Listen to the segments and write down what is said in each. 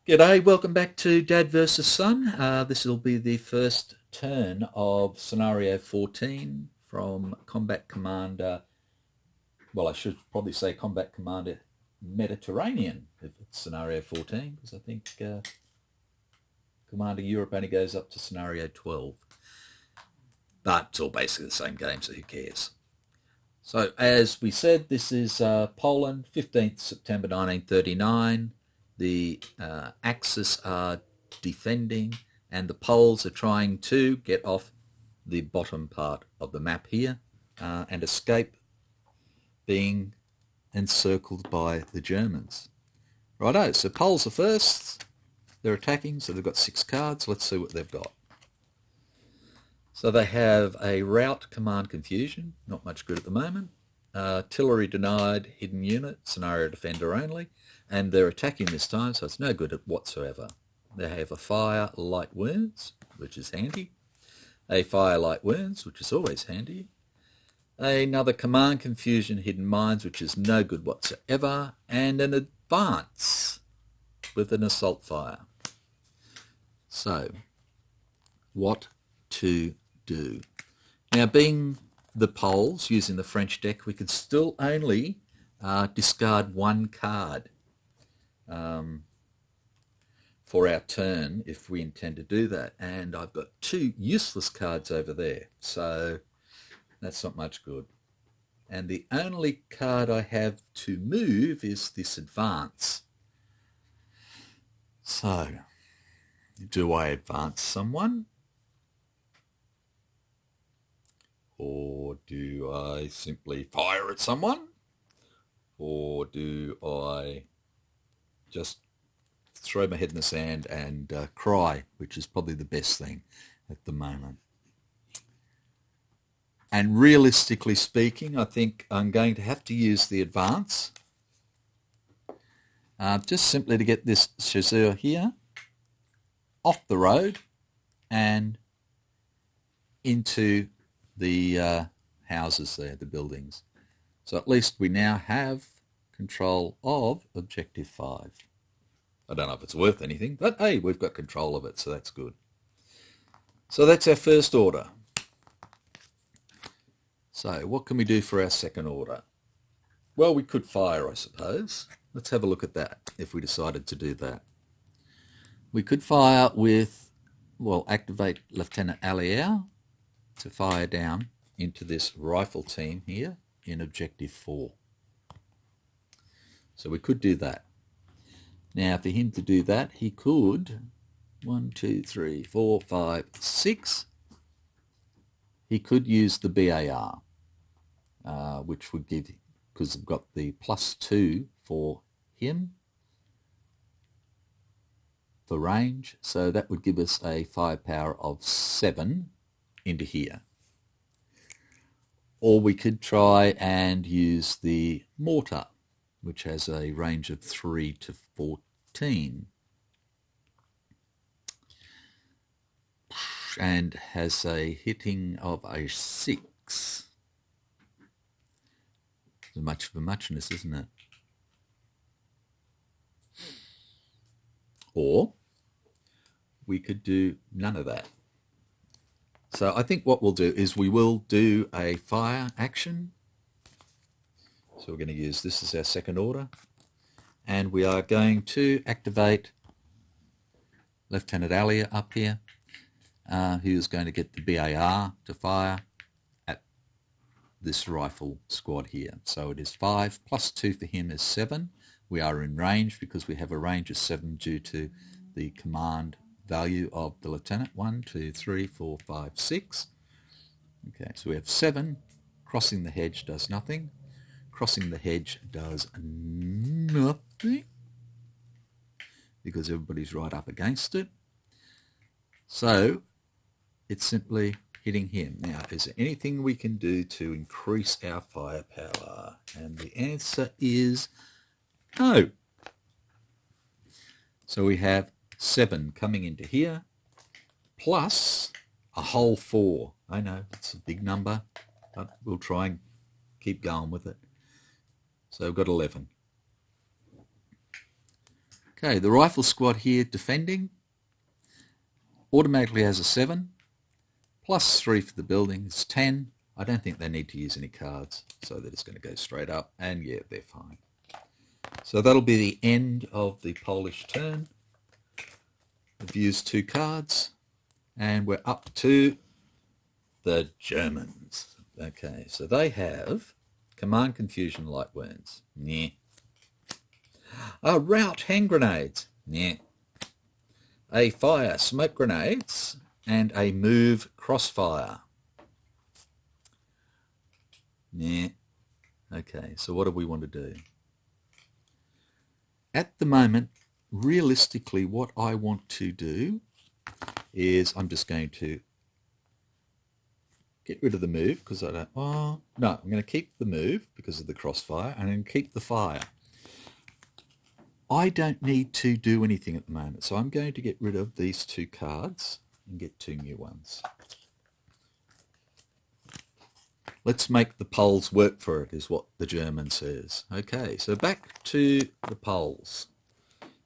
G'day, welcome back to Dad versus Son. This will be the first turn of Scenario 14 from Combat Commander, well, I should probably say Combat Commander Mediterranean if it's Scenario 14, because I think Commander Europe only goes up to Scenario 12. But it's all basically the same game, so who cares? So as we said, this is Poland, 15th September 1939. The Axis are defending and the Poles are trying to get off the bottom part of the map here and escape being encircled by the Germans. Righto, so Poles are first. They're attacking, so they've got 6 cards. Let's see what they've got. So they have a rout, command, confusion, not much good at the moment. Artillery denied, hidden unit, scenario defender only, and they're attacking this time, so it's no good whatsoever. They have a fire, light wounds, which is handy. A fire, light wounds, which is always handy. Another command, confusion, hidden mines, which is no good whatsoever, and an advance with an assault fire. So, what to do? Now, being the Poles, using the French deck, we could still only discard 1 card for our turn if we intend to do that. And I've got 2 useless cards over there, so that's not much good. And the only card I have to move is this advance. So, do I advance someone? Or do I simply fire at someone? Or do I just throw my head in the sand and cry, which is probably the best thing at the moment? And realistically speaking, I think I'm going to have to use the advance just simply to get this chasseur here off the road and into the houses there, the buildings. So at least we now have control of Objective 5. I don't know if it's worth anything, but hey, we've got control of it, so that's good. So that's our first order. So what can we do for our second order? Well, we could fire, I suppose. Let's have a look at that, if we decided to do that. We could fire with, well, activate Lieutenant Allier to fire down into this rifle team here in Objective 4. So we could do that. Now, for him to do that, he could, 1, 2, 3, 4, 5, 6, he could use the BAR, which would give, because I've got the +2 for him, for range, so that would give us a firepower of 7 into here. Or we could try and use the mortar, which has a range of 3 to 14 and has a hitting of a 6. It's much of a muchness, isn't it? Or we could do none of that. So I think what we'll do is we will do a fire action. So we're going to use this as our second order. And we are going to activate Lieutenant Allier up here, who is going to get the BAR to fire at this rifle squad here. So it is 5, +2 for him is 7. We are in range because we have a range of 7 due to the command value of the lieutenant. 1, 2, 3, 4, 5, 6. Okay, so we have 7. Crossing the hedge does nothing. Crossing the hedge does nothing because everybody's right up against it. So it's simply hitting him. Now, is there anything we can do to increase our firepower? And the answer is no. So we have 7 coming into here, plus a whole 4. I know, it's a big number, but we'll try and keep going with it. So we've got 11. Okay, the rifle squad here defending automatically has a 7, plus 3 for the building is 10. I don't think they need to use any cards, so they're just going to go straight up, and yeah, they're fine. So that'll be the end of the Polish turn. We've used 2 cards, and we're up to the Germans. Okay, so they have Command Confusion Light Wounds. Nah. Rout Hand Grenades. Nah. A Fire Smoke Grenades, and a Move Crossfire. Nah. Okay, so what do we want to do? At the moment, realistically, what I want to do is I'm just going to get rid of the move because I don't... Oh, no, I'm going to keep the move because of the crossfire, and I'm going to keep the fire. I don't need to do anything at the moment, so I'm going to get rid of these 2 cards and get 2 new ones. Let's make the Poles work for it, is what the German says. Okay, so back to the Poles.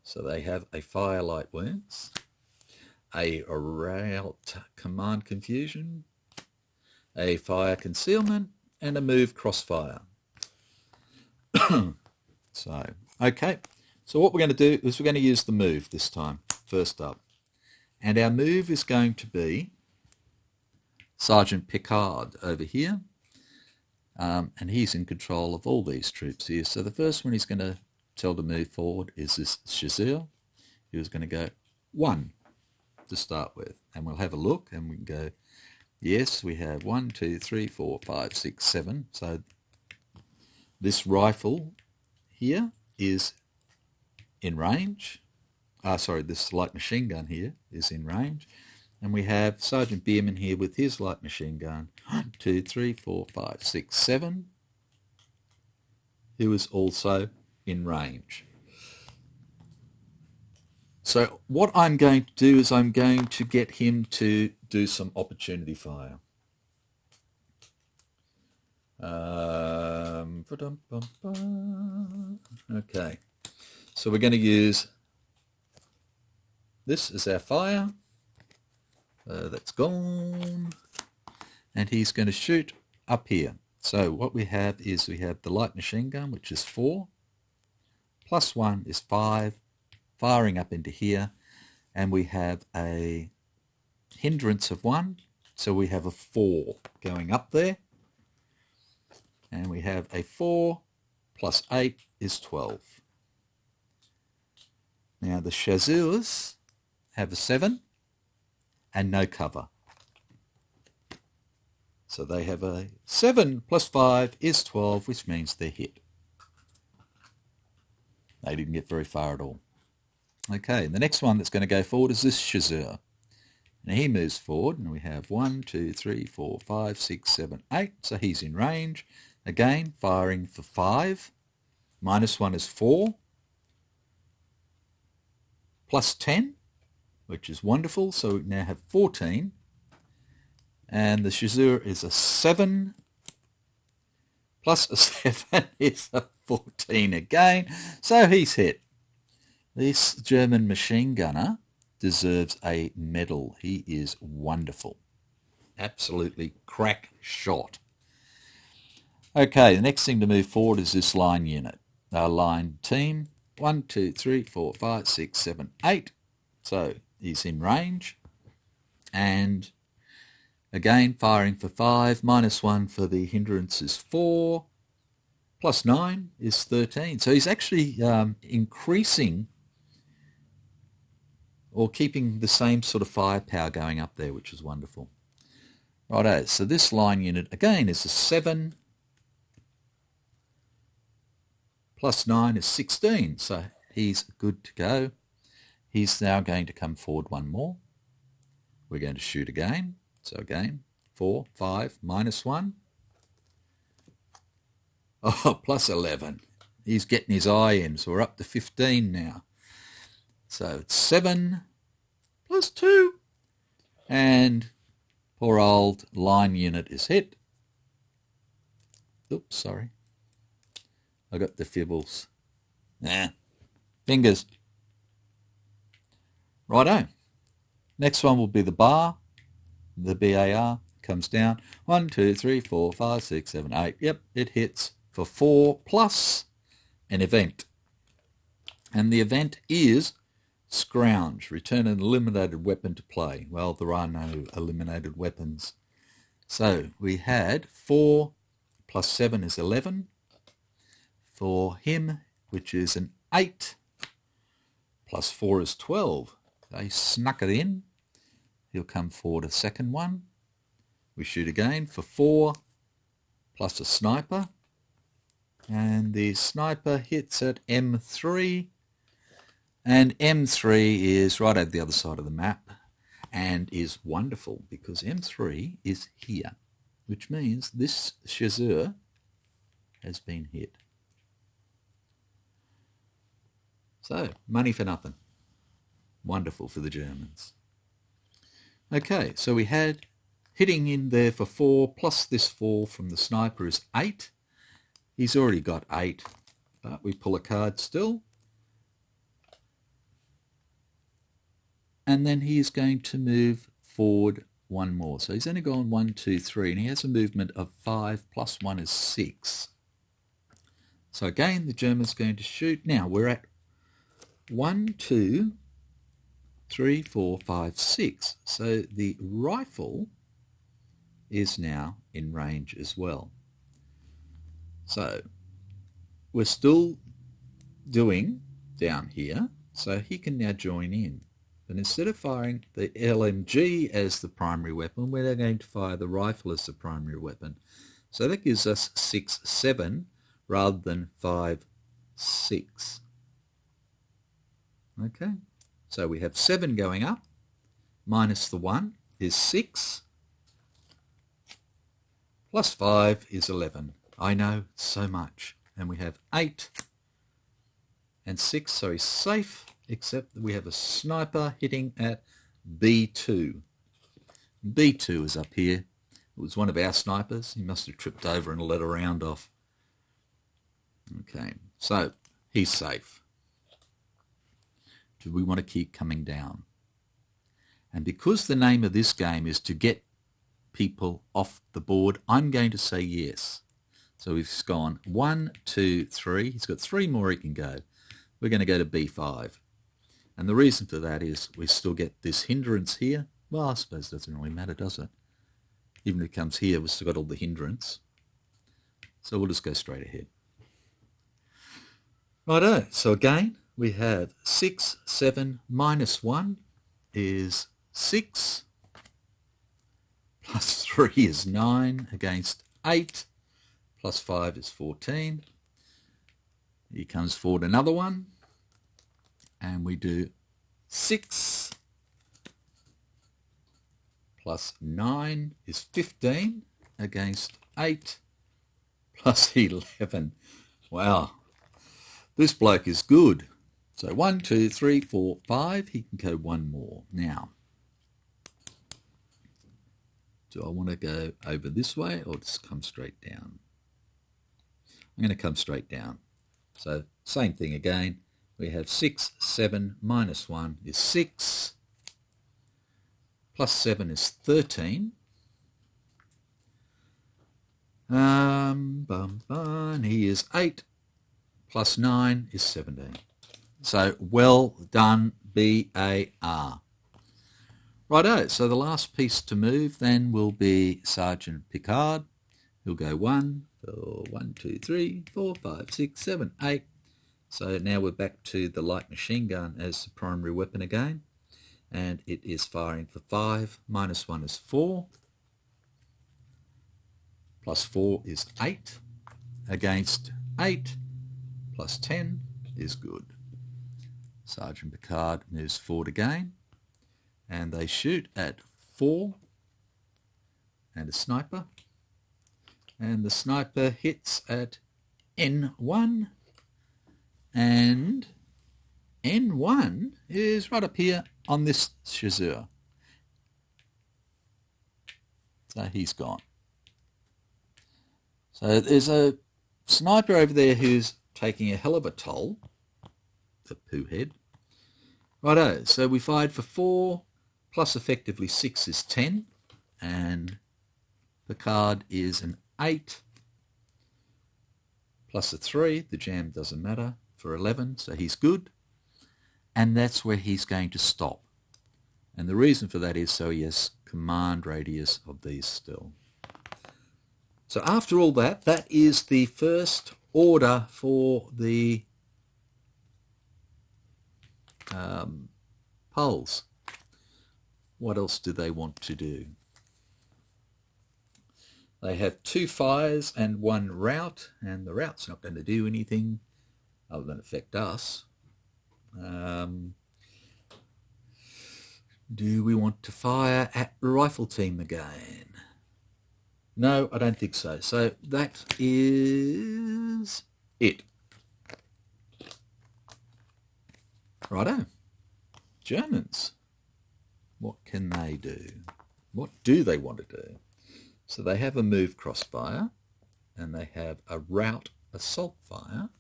So they have a Fire Light Wounds, a Rout Command Confusion, a Fire Concealment, and a Move Crossfire. So, okay. So what we're going to do is we're going to use the move this time, first up. And our move is going to be Sergeant Picard over here. And he's in control of all these troops here. So the first one he's going to tell to move forward is this Chasseur. He was going to go 1 to start with. And we'll have a look and we can go, yes, we have 1, 2, 3, 4, 5, 6, 7. So this rifle here is in range. This light machine gun here is in range. And we have Sergeant Bierman here with his light machine gun. 1, 2, 3, 4, 5, 6, 7. Who is also in range. So what I'm going to do is I'm going to get him to do some opportunity fire. Okay. So we're going to use this as our fire. That's gone. And he's going to shoot up here. So what we have is we have the light machine gun, which is 4. Plus 1 is 5. Firing up into here. And we have a hindrance of 1. So we have a 4 going up there. And we have a 4 plus 8 is 12. Now the Chasseurs have a 7 and no cover. So they have a 7 plus 5 is 12, which means they're hit. They didn't get very far at all. Okay, the next one that's going to go forward is this Chasseur. Now he moves forward and we have 1, 2, 3, 4, 5, 6, 7, 8. So he's in range. Again, firing for 5. Minus 1 is 4. Plus 10, which is wonderful. So we now have 14. And the Chasseur is a 7. Plus a 7 is a 14 again. So he's hit. This German machine gunner deserves a medal. He is wonderful. Absolutely crack shot. Okay, the next thing to move forward is this line unit. Our line team. 1, 2, 3, 4, 5, 6, 7, 8. So he's in range. And again, firing for 5. Minus 1 for the hindrance is 4. Plus 9 is 13. So he's actually increasing or keeping the same sort of firepower going up there, which is wonderful. Righto, so this line unit, again, is a 7. Plus 9 is 16, so he's good to go. He's now going to come forward one more. We're going to shoot again. So again, 4, 5, minus 1. Oh, plus 11. He's getting his eye in, so we're up to 15 now. So it's 7 plus 2. And poor old line unit is hit. Oops, sorry. I got the fibbles. Fingers. Righto. Next one will be the bar. The BAR comes down. 1, 2, 3, 4, 5, 6, 7, 8. Yep, it hits for 4 plus an event. And the event is scrounge. Return an eliminated weapon to play. Well, there are no eliminated weapons. So we had 4 plus 7 is 11. For him, which is an 8, plus 4 is 12. They snuck it in. He'll come forward a second one. We shoot again for 4 plus a sniper. And the sniper hits at M3. And M3 is right over the other side of the map and is wonderful because M3 is here, which means this chasseur has been hit. So, money for nothing. Wonderful for the Germans. Okay, so we had hitting in there for 4 plus this 4 from the sniper is 8. He's already got 8, but we pull a card still. And then he is going to move forward one more. So he's only gone 1, 2, 3, and he has a movement of 5 plus 1 is 6. So again, the German's going to shoot. Now we're at 1, 2, 3, 4, 5, 6. So the rifle is now in range as well. So we're still doing down here, so he can now join in. But instead of firing the LMG as the primary weapon, we're now going to fire the rifle as the primary weapon. So that gives us 6, 7 rather than 5, 6. Okay, so we have 7 going up, minus the 1 is 6, plus 5 is 11. I know, so much. And we have 8 and 6, so he's safe, except that we have a sniper hitting at B2. B2 is up here. It was one of our snipers. He must have tripped over and let a round off. Okay, so he's safe. Do we want to keep coming down? And because the name of this game is to get people off the board, I'm going to say yes. So we've gone 1, 2, 3. He's got 3 more he can go. We're going to go to B5. And the reason for that is we still get this hindrance here. Well, I suppose it doesn't really matter, does it? Even if it comes here, we've still got all the hindrance. So we'll just go straight ahead. Righto, so again, we have 6, 7, minus 1 is 6. Plus 3 is 9 against 8. Plus 5 is 14. He comes forward another one. And we do 6 plus 9 is 15 against 8 plus 11. Wow, this bloke is good. So 1, 2, 3, 4, 5. He can go one more. Now, do I want to go over this way or just come straight down? I'm going to come straight down. So same thing again. We have 6, 7, minus 1 is 6, plus 7 is 13. He is 8, plus 9 is 17. So well done, BAR. Righto, so the last piece to move then will be Sergeant Picard. He'll go 1, 2, 3, 4, 5, 6, 7, 8. So now we're back to the light machine gun as the primary weapon again. And it is firing for 5. Minus 1 is 4. Plus 4 is 8. Against 8. Plus 10 is good. Sergeant Picard moves forward again. And they shoot at 4. And a sniper. And the sniper hits at N1. And N1 is right up here on this chasseur. So he's gone. So there's a sniper over there who's taking a hell of a toll, the poo head. Righto, so we fired for 4, plus effectively 6 is 10, and the card is an 8, plus a 3, the jam doesn't matter, for 11, so he's good, and that's where he's going to stop. And the reason for that is so he has command radius of these still. So after all that, that is the first order for the poles. What else do they want to do? They have 2 fires and 1 rout, and the rout's not going to do anything other than affect us. Do we want to fire at rifle team again? No, I don't think so. So that is it. Righto. Germans. What can they do? What do they want to do? So they have a move crossfire, and they have a rout assault fire,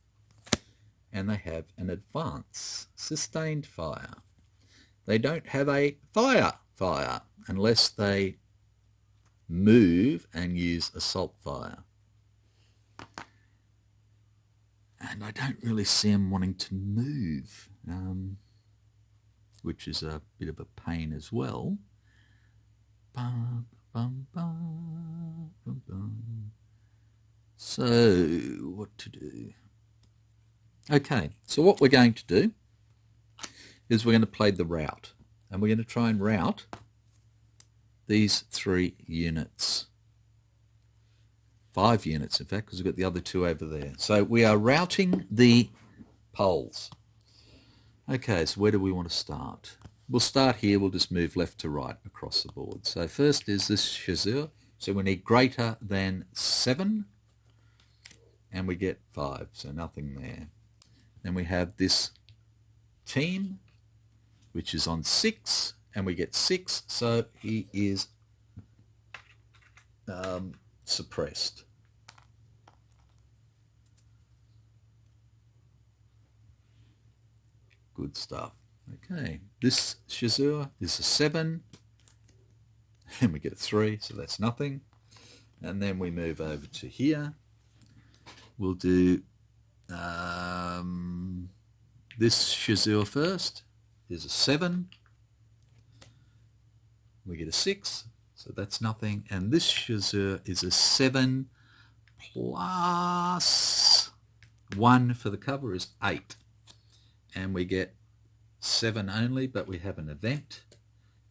and they have an advance sustained fire. They don't have a fire unless they move and use assault fire. And I don't really see them wanting to move, which is a bit of a pain as well. So, what to do? Okay, so what we're going to do is we're going to play the rout, and we're going to try and rout these 3 units. 5 units, in fact, because we've got the other 2 over there. So we are routing the poles. Okay, so where do we want to start? We'll start here. We'll just move left to right across the board. So first is this chasseur. So we need greater than 7, and we get 5, so nothing there. Then we have this team, which is on 6, and we get 6, so he is suppressed. Good stuff. Okay, this chasseur is a 7, and we get a 3, so that's nothing. And then we move over to here. We'll do this chasseur first is a 7. We get a 6, so that's nothing. And this chasseur is a 7 plus 1 for the cover is 8. And we get 7 only, but we have an event.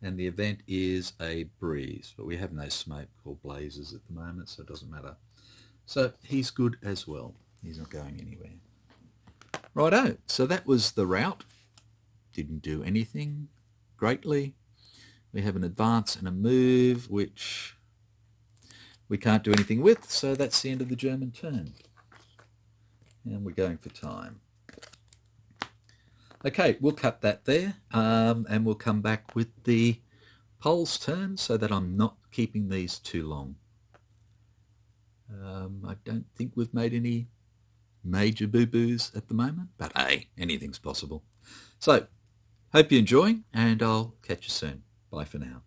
And the event is a breeze, but we have no smoke or blazes at the moment, so it doesn't matter. So he's good as well. He's not going anywhere. Righto, so that was the rout. Didn't do anything greatly. We have an advance and a move, which we can't do anything with, so that's the end of the German turn. And we're going for time. Okay, we'll cut that there, and we'll come back with the Poles turn so that I'm not keeping these too long. I don't think we've made any major boo-boos at the moment, but hey, anything's possible. So, hope you're enjoying, and I'll catch you soon. Bye for now.